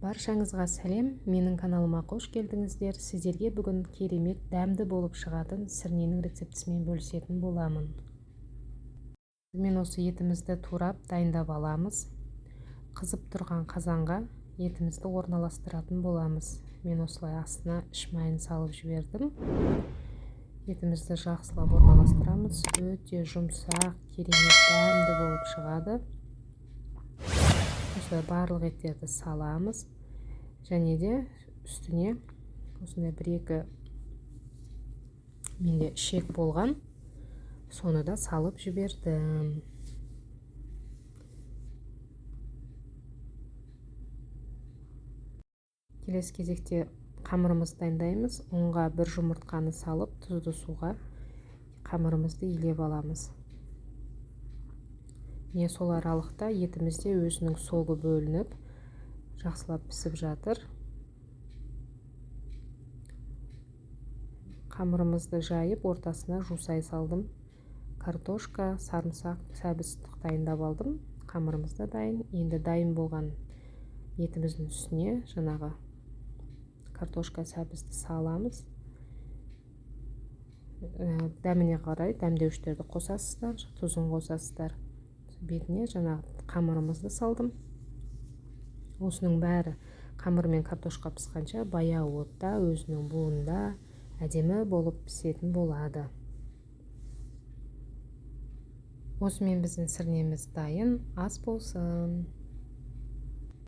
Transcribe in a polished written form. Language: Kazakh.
Баршаңызға сәлем, менің каналыма қош келдіңіздер. Сіздерге бүгін керемет дәмді болып шығатын сірненің рецептісімен бөлісетін боламын. Мен осы етімізді турап дайындап аламыз. Қызып тұрған қазанға етімізді орналастыратын боламыз. Мен осылай астына іш майын салып жібердім. Етімізді жақсылап орналастырамыз. Өте жұмсақ, керемет дәмді болып шығады. Осылай барлық еттерді саламыз. Және де үстіне осындай бір-екі менде ішек болған, соны да салып жібердім. Келесі кезекте қамырымызды дайындаймыз. Ұнға бір жұмыртқаны салып, тұзды суға қамырымызды илеп аламыз. Міне сол аралықта етімізде өзінің согы бөлініп, жақсылап пісіп жатыр. Қамырымызды жайып, ортасына жусай салдым. Картошка, сарымсақ, сәбіз дайындап алдым. Қамырымыз да дайын. Енді дайын болған етіміздің үстіне жаңағы картошка, сәбізді саламыз. Дәміне қарай дәмдеуіштерді қосасыздар, тұзын қосасыздар. Бетіне жаңағы қамырымызды салдым. Осының бәрі қамыр мен картошка пісқанша баяу отта, өзінің буында әдемі болып пісетін болады. Осымен біздің сірнеміз дайын. Ас болсын.